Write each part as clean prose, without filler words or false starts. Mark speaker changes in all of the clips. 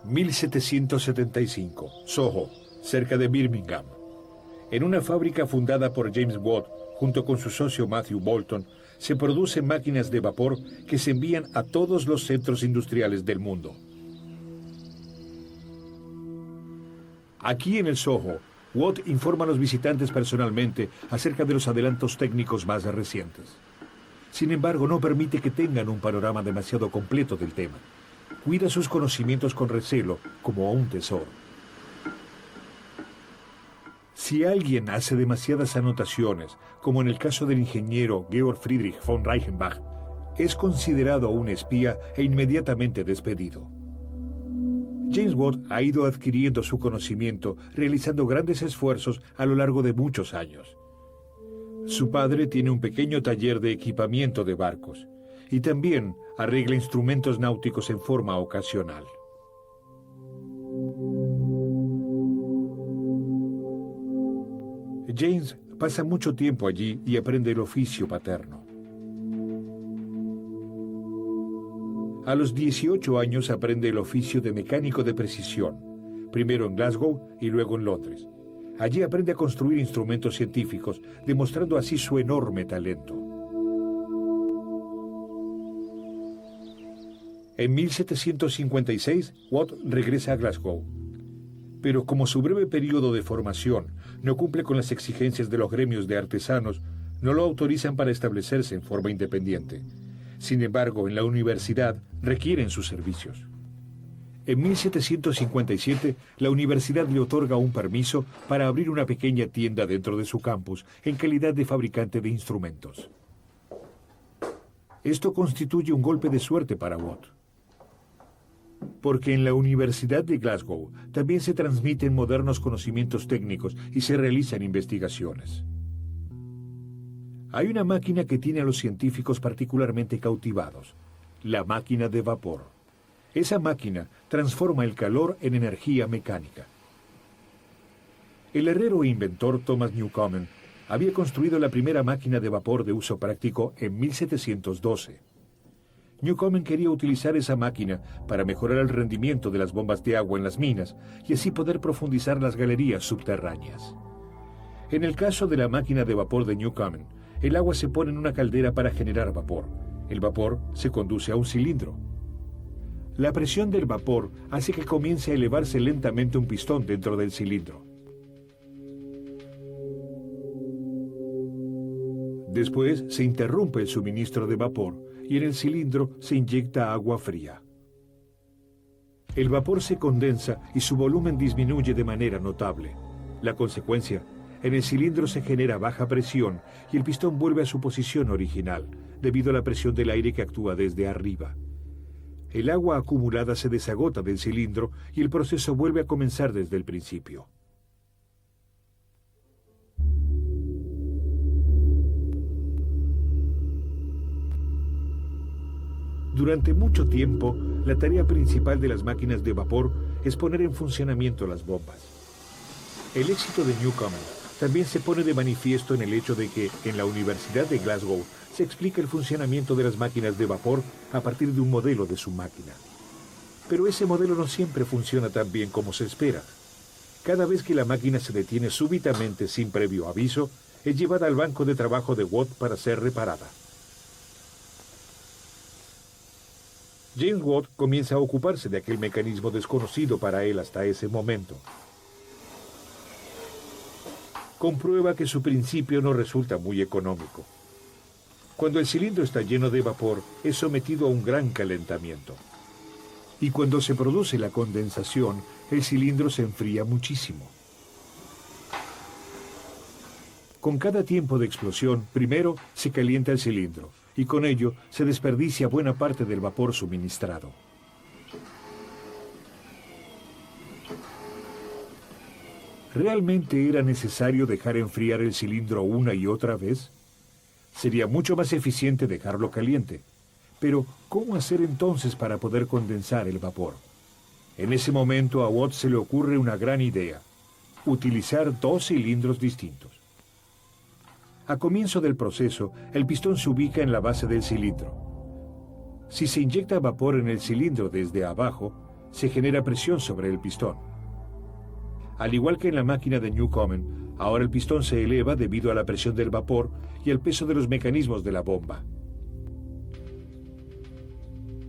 Speaker 1: 1775, Soho, cerca de Birmingham. En una fábrica fundada por James Watt, junto con su socio Matthew Boulton, se producen máquinas de vapor que se envían a todos los centros industriales del mundo. Aquí en el Soho, Watt informa a los visitantes personalmente acerca de los adelantos técnicos más recientes. Sin embargo, no permite que tengan un panorama demasiado completo del tema. Cuida sus conocimientos con recelo, como a un tesoro. Si alguien hace demasiadas anotaciones, como en el caso del ingeniero Georg Friedrich von Reichenbach, es considerado un espía e inmediatamente despedido. James Watt ha ido adquiriendo su conocimiento realizando grandes esfuerzos a lo largo de muchos años. Su padre tiene un pequeño taller de equipamiento de barcos y también arregla instrumentos náuticos en forma ocasional. James pasa mucho tiempo allí y aprende el oficio paterno. A los 18 años aprende el oficio de mecánico de precisión, primero en Glasgow y luego en Londres. Allí aprende a construir instrumentos científicos, demostrando así su enorme talento. En 1756, Watt regresa a Glasgow. Pero como su breve periodo de formación no cumple con las exigencias de los gremios de artesanos, no lo autorizan para establecerse en forma independiente. Sin embargo, en la universidad requieren sus servicios. En 1757, la universidad le otorga un permiso para abrir una pequeña tienda dentro de su campus en calidad de fabricante de instrumentos. Esto constituye un golpe de suerte para Watt, porque en la Universidad de Glasgow también se transmiten modernos conocimientos técnicos y se realizan investigaciones. Hay una máquina que tiene a los científicos particularmente cautivados, la máquina de vapor. Esa máquina transforma el calor en energía mecánica. El herrero e inventor Thomas Newcomen había construido la primera máquina de vapor de uso práctico en 1712. Newcomen quería utilizar esa máquina para mejorar el rendimiento de las bombas de agua en las minas y así poder profundizar las galerías subterráneas. En el caso de la máquina de vapor de Newcomen, el agua se pone en una caldera para generar vapor. El vapor se conduce a un cilindro. La presión del vapor hace que comience a elevarse lentamente un pistón dentro del cilindro. Después se interrumpe el suministro de vapor y en el cilindro se inyecta agua fría. El vapor se condensa y su volumen disminuye de manera notable. La consecuencia, en el cilindro se genera baja presión y el pistón vuelve a su posición original, debido a la presión del aire que actúa desde arriba. El agua acumulada se desagota del cilindro y el proceso vuelve a comenzar desde el principio. Durante mucho tiempo, la tarea principal de las máquinas de vapor es poner en funcionamiento las bombas. El éxito de Newcomen también se pone de manifiesto en el hecho de que en la Universidad de Glasgow se explica el funcionamiento de las máquinas de vapor a partir de un modelo de su máquina. Pero ese modelo no siempre funciona tan bien como se espera. Cada vez que la máquina se detiene súbitamente sin previo aviso, es llevada al banco de trabajo de Watt para ser reparada. James Watt comienza a ocuparse de aquel mecanismo desconocido para él hasta ese momento. Comprueba que su principio no resulta muy económico. Cuando el cilindro está lleno de vapor, es sometido a un gran calentamiento. Y cuando se produce la condensación, el cilindro se enfría muchísimo. Con cada tiempo de explosión, primero se calienta el cilindro, y con ello se desperdicia buena parte del vapor suministrado. ¿Realmente era necesario dejar enfriar el cilindro una y otra vez? Sería mucho más eficiente dejarlo caliente. Pero, ¿cómo hacer entonces para poder condensar el vapor? En ese momento a Watt se le ocurre una gran idea: utilizar dos cilindros distintos. A comienzo del proceso, el pistón se ubica en la base del cilindro. Si se inyecta vapor en el cilindro desde abajo, se genera presión sobre el pistón. Al igual que en la máquina de Newcomen, ahora el pistón se eleva debido a la presión del vapor y el peso de los mecanismos de la bomba.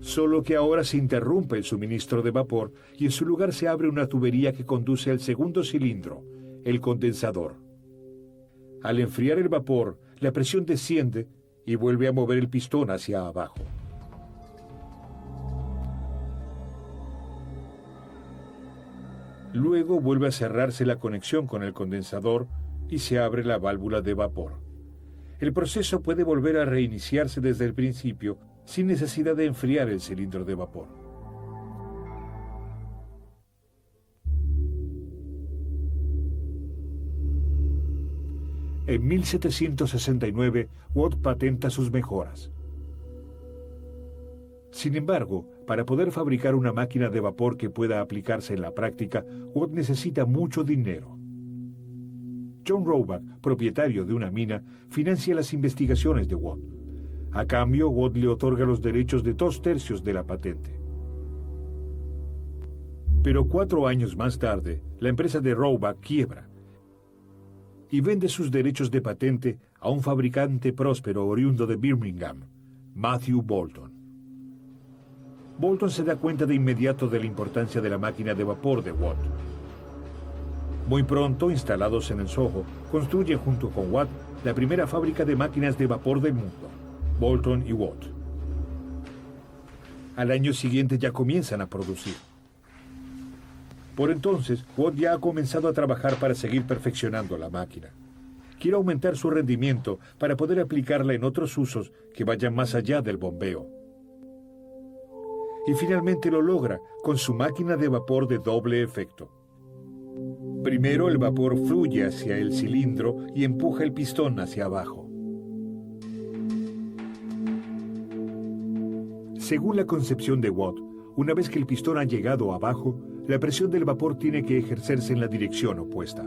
Speaker 1: Solo que ahora se interrumpe el suministro de vapor y en su lugar se abre una tubería que conduce al segundo cilindro, el condensador. Al enfriar el vapor, la presión desciende y vuelve a mover el pistón hacia abajo. Luego vuelve a cerrarse la conexión con el condensador y se abre la válvula de vapor. El proceso puede volver a reiniciarse desde el principio sin necesidad de enfriar el cilindro de vapor. En 1769, Watt patenta sus mejoras. Sin embargo, para poder fabricar una máquina de vapor que pueda aplicarse en la práctica, Watt necesita mucho dinero. John Roebuck, propietario de una mina, financia las investigaciones de Watt. A cambio, Watt le otorga los derechos de 2/3 de la patente. Pero 4 años más tarde, la empresa de Roebuck quiebra y vende sus derechos de patente a un fabricante próspero oriundo de Birmingham, Matthew Boulton. Boulton se da cuenta de inmediato de la importancia de la máquina de vapor de Watt. Muy pronto, instalados en el Soho, construyen junto con Watt la primera fábrica de máquinas de vapor del mundo, Boulton y Watt. Al año siguiente ya comienzan a producir. Por entonces, Watt ya ha comenzado a trabajar para seguir perfeccionando la máquina. Quiere aumentar su rendimiento para poder aplicarla en otros usos que vayan más allá del bombeo. Y finalmente lo logra con su máquina de vapor de doble efecto. Primero el vapor fluye hacia el cilindro y empuja el pistón hacia abajo. Según la concepción de Watt, una vez que el pistón ha llegado abajo, la presión del vapor tiene que ejercerse en la dirección opuesta.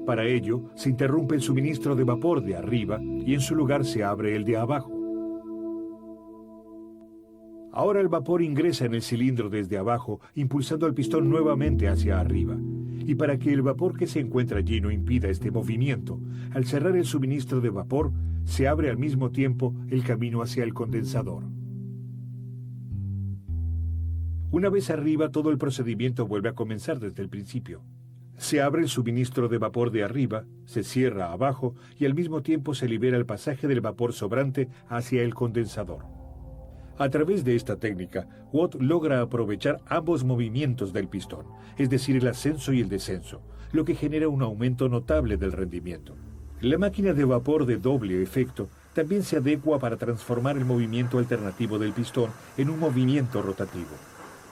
Speaker 1: Para ello, se interrumpe el suministro de vapor de arriba y en su lugar se abre el de abajo. Ahora el vapor ingresa en el cilindro desde abajo, impulsando al pistón nuevamente hacia arriba. Y para que el vapor que se encuentra allí no impida este movimiento, al cerrar el suministro de vapor, se abre al mismo tiempo el camino hacia el condensador. Una vez arriba, todo el procedimiento vuelve a comenzar desde el principio. Se abre el suministro de vapor de arriba, se cierra abajo y al mismo tiempo se libera el pasaje del vapor sobrante hacia el condensador. A través de esta técnica, Watt logra aprovechar ambos movimientos del pistón, es decir, el ascenso y el descenso, lo que genera un aumento notable del rendimiento. La máquina de vapor de doble efecto también se adecua para transformar el movimiento alternativo del pistón en un movimiento rotativo.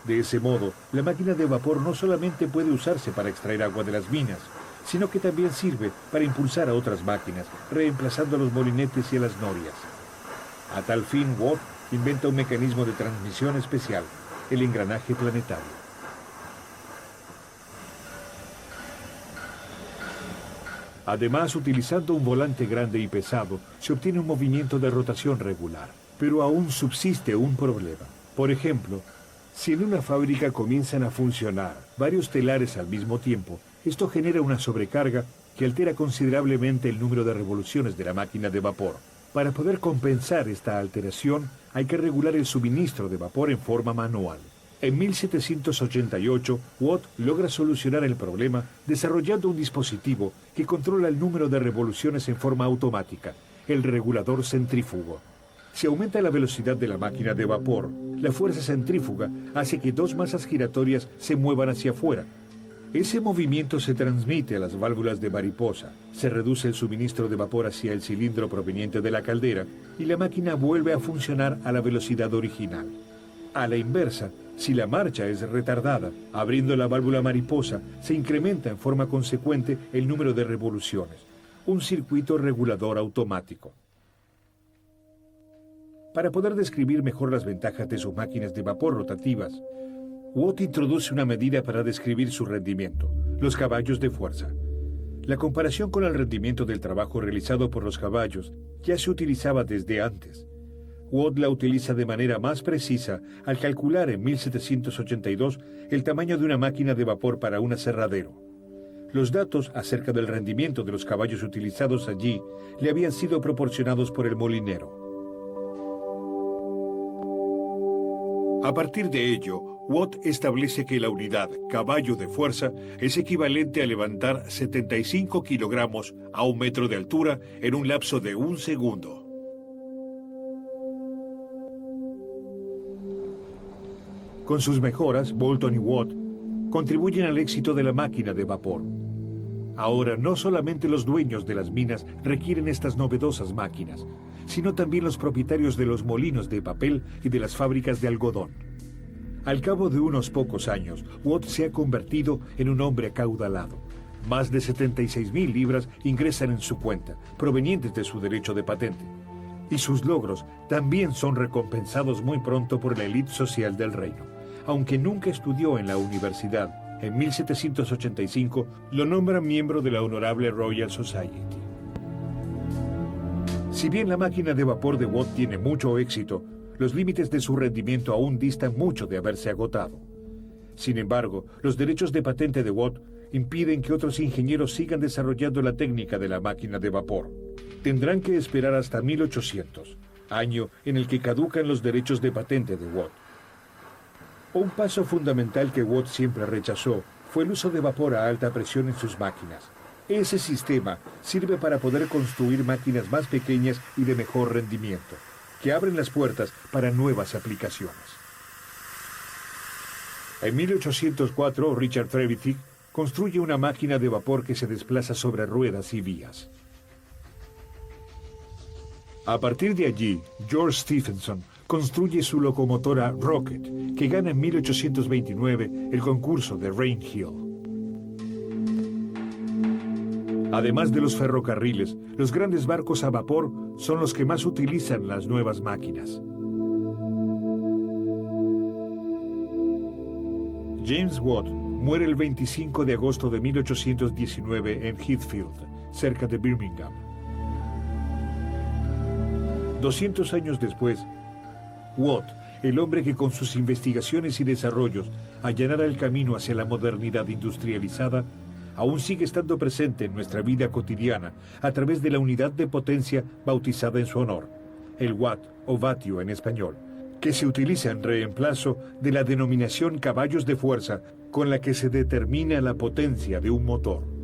Speaker 1: De ese modo, la máquina de vapor no solamente puede usarse para extraer agua de las minas, sino que también sirve para impulsar a otras máquinas, reemplazando a los molinetes y a las norias. A tal fin, Watt inventa un mecanismo de transmisión especial, el engranaje planetario. Además, utilizando un volante grande y pesado, se obtiene un movimiento de rotación regular. Pero aún subsiste un problema. Por ejemplo, si en una fábrica comienzan a funcionar varios telares al mismo tiempo, esto genera una sobrecarga que altera considerablemente el número de revoluciones de la máquina de vapor. Para poder compensar esta alteración, hay que regular el suministro de vapor en forma manual. En 1788, Watt logra solucionar el problema desarrollando un dispositivo que controla el número de revoluciones en forma automática, el regulador centrífugo. Si aumenta la velocidad de la máquina de vapor, la fuerza centrífuga hace que dos masas giratorias se muevan hacia afuera. Ese movimiento se transmite a las válvulas de mariposa, se reduce el suministro de vapor hacia el cilindro proveniente de la caldera y la máquina vuelve a funcionar a la velocidad original. A la inversa, si la marcha es retardada, abriendo la válvula mariposa, se incrementa en forma consecuente el número de revoluciones, un circuito regulador automático. Para poder describir mejor las ventajas de sus máquinas de vapor rotativas, Watt introduce una medida para describir su rendimiento, los caballos de fuerza. La comparación con el rendimiento del trabajo realizado por los caballos ya se utilizaba desde antes. Watt la utiliza de manera más precisa al calcular en 1782 el tamaño de una máquina de vapor para un aserradero. Los datos acerca del rendimiento de los caballos utilizados allí le habían sido proporcionados por el molinero. A partir de ello, Watt establece que la unidad caballo de fuerza es equivalente a levantar 75 kilogramos a 1 metro de altura en un lapso de 1 segundo. Con sus mejoras, Boulton y Watt contribuyen al éxito de la máquina de vapor. Ahora, no solamente los dueños de las minas requieren estas novedosas máquinas, sino también los propietarios de los molinos de papel y de las fábricas de algodón. Al cabo de unos pocos años, Watt se ha convertido en un hombre acaudalado. Más de 76,000 libras ingresan en su cuenta, provenientes de su derecho de patente. Y sus logros también son recompensados muy pronto por la élite social del reino. Aunque nunca estudió en la universidad, en 1785 lo nombran miembro de la Honorable Royal Society. Si bien la máquina de vapor de Watt tiene mucho éxito, los límites de su rendimiento aún distan mucho de haberse agotado. Sin embargo, los derechos de patente de Watt impiden que otros ingenieros sigan desarrollando la técnica de la máquina de vapor. Tendrán que esperar hasta 1800, año en el que caducan los derechos de patente de Watt. Un paso fundamental que Watt siempre rechazó fue el uso de vapor a alta presión en sus máquinas. Ese sistema sirve para poder construir máquinas más pequeñas y de mejor rendimiento, que abren las puertas para nuevas aplicaciones. En 1804, Richard Trevithick construye una máquina de vapor que se desplaza sobre ruedas y vías. A partir de allí, George Stephenson construye su locomotora Rocket, que gana en 1829 el concurso de Rainhill. Además de los ferrocarriles, los grandes barcos a vapor son los que más utilizan las nuevas máquinas. James Watt muere el 25 de agosto de 1819 en Heathfield, cerca de Birmingham. 200 años después, Watt, el hombre que con sus investigaciones y desarrollos allanara el camino hacia la modernidad industrializada, aún sigue estando presente en nuestra vida cotidiana a través de la unidad de potencia bautizada en su honor, el watt o vatio en español, que se utiliza en reemplazo de la denominación caballos de fuerza con la que se determina la potencia de un motor.